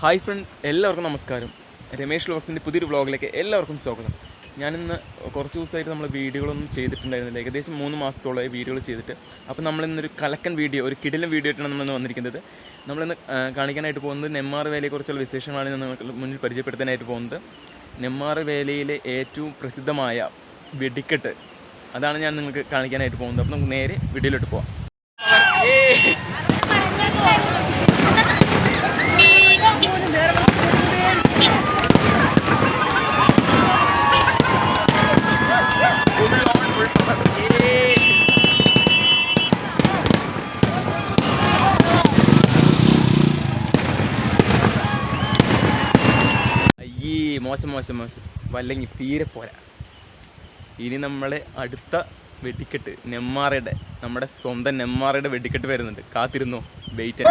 Hi friends, എല്ലാവർക്കും നമസ്കാരം. രമേഷ് വ്ലോഗ്സിൻ്റെ പുതിയൊരു വ്ളോഗിലേക്ക് എല്ലാവർക്കും സ്വാഗതം. ഞാനിന്ന് കുറച്ച് ദിവസമായിട്ട് നമ്മൾ വീഡിയോകളൊന്നും ചെയ്തിട്ടുണ്ടായിരുന്നില്ല. ഏകദേശം 3 മാസത്തോളമായി വീഡിയോകൾ ചെയ്തിട്ട്. അപ്പോൾ നമ്മളിന്നൊരു കലക്കൻ വീഡിയോ, ഒരു കിടിലൻ വീഡിയോ ആയിട്ടാണ് നമ്മളിന്ന് വന്നിരിക്കുന്നത്. നമ്മളിന്ന് കാണിക്കാനായിട്ട് പോകുന്നത് നെന്മാറ വേലയെക്കുറിച്ചുള്ള വിശേഷങ്ങളാണ് ഞാൻ നിങ്ങൾക്ക് മുന്നിൽ പരിചയപ്പെടുത്താനായിട്ട് പോകുന്നത്. നെന്മാറ വേലയിലെ ഏറ്റവും പ്രസിദ്ധമായ വെടിക്കെട്ട്, അതാണ് ഞാൻ നിങ്ങൾക്ക് കാണിക്കാനായിട്ട് പോകുന്നത്. അപ്പോൾ നമുക്ക് നേരെ വീഡിയോയിലോട്ട് പോകാം. മോശം വല്ലെങ്കിൽ തീരെ പോരാ. ഇനി നമ്മളെ അടുത്ത വെടിക്കെട്ട് നമ്മുടെ സ്വന്തം നെന്മാറയുടെ വെടിക്കെട്ട് വരുന്നുണ്ട്. കാത്തിരുന്നോ, വെയിറ്റ്.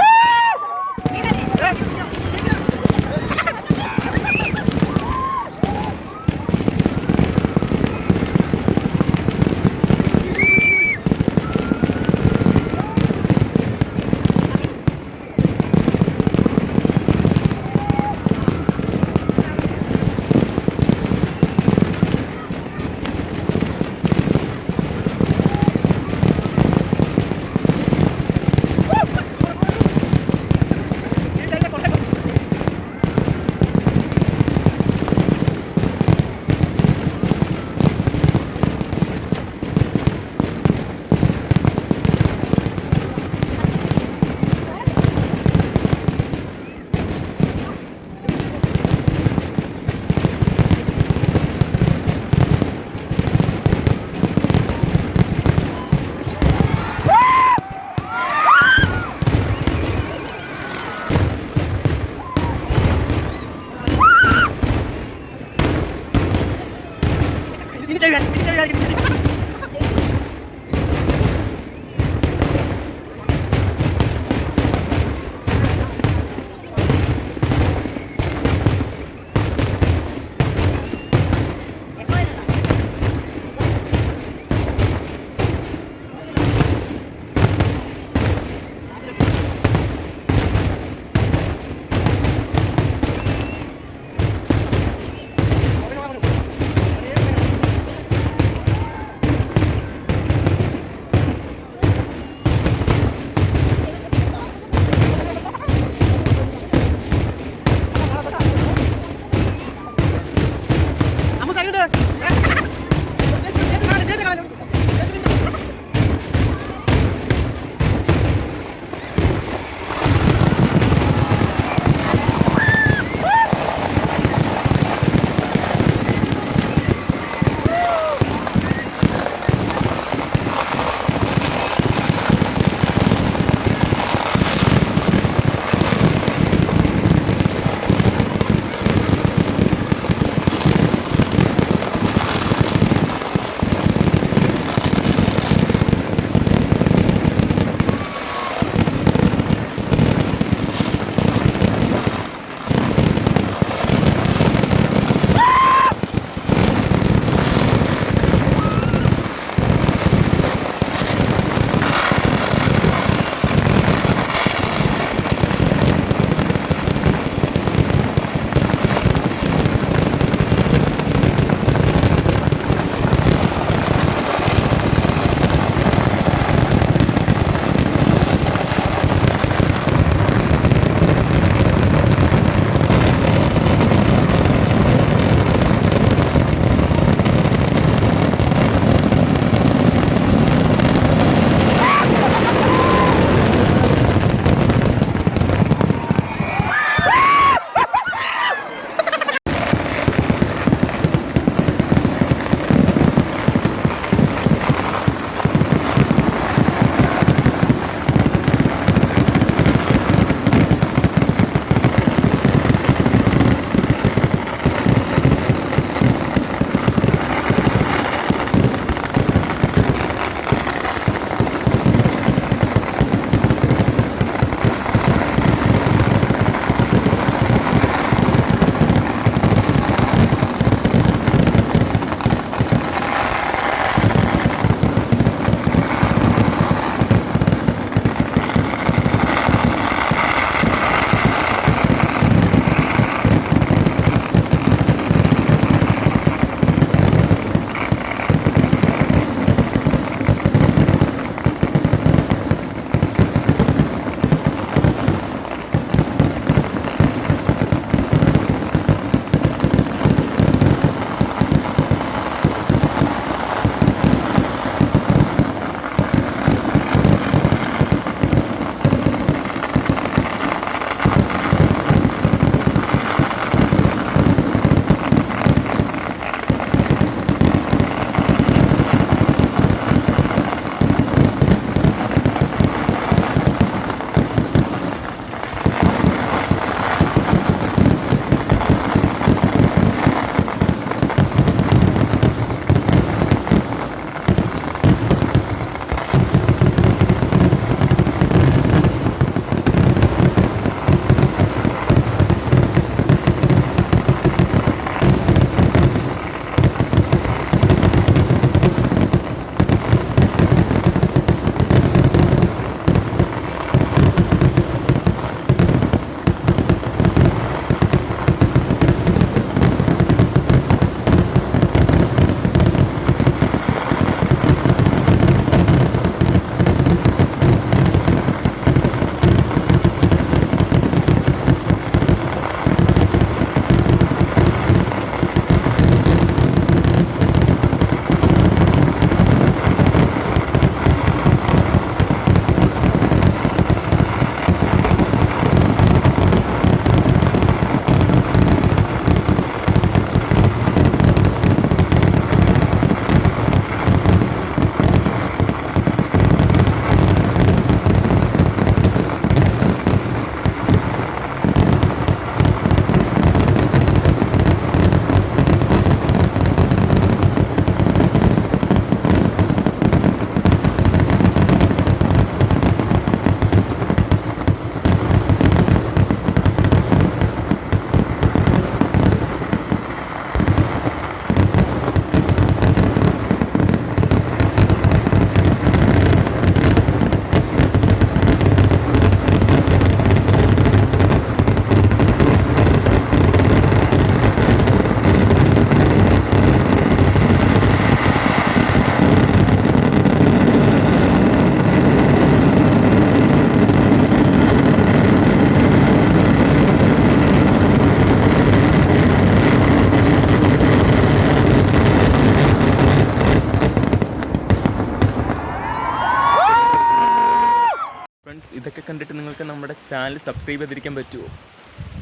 ഫ്രണ്ട്സ്, ഇതൊക്കെ കണ്ടിട്ട് നിങ്ങൾക്ക് നമ്മുടെ ചാനൽ സബ്സ്ക്രൈബ് ചെയ്തിരിക്കാൻ പറ്റുമോ?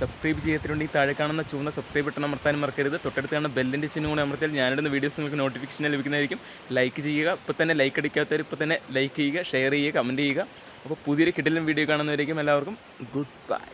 സബ്സ്ക്രൈബ് ചെയ്യാത്തതുകൊണ്ട് ഈ താഴെ കാണുന്ന ചുവന്ന സബ്സ്ക്രൈബ് ബട്ടൺ അമർത്താനും മറക്കരുത്. തൊട്ടടുത്ത് കാണുന്ന ബെല്ലിൻ്റെ ചിഹ്നം കൂടെ അമർത്തിയാൽ ഞാനിടുന്ന വീഡിയോസ് നിങ്ങൾക്ക് നോട്ടിഫിക്കേഷൻ ലഭിക്കുന്നതായിരിക്കും. ലൈക്ക് ചെയ്യുക, ഇപ്പോൾ തന്നെ ലൈക്ക് അടിക്കാത്തവർ ഇപ്പോൾ തന്നെ ലൈക്ക് ചെയ്യുക, ഷെയർ ചെയ്യുക, കമൻറ്റ് ചെയ്യുക. അപ്പോൾ പുതിയൊരു കിടിലൻ വീഡിയോ കാണുന്നവരേക്കും എല്ലാവർക്കും ഗുഡ് ബൈ.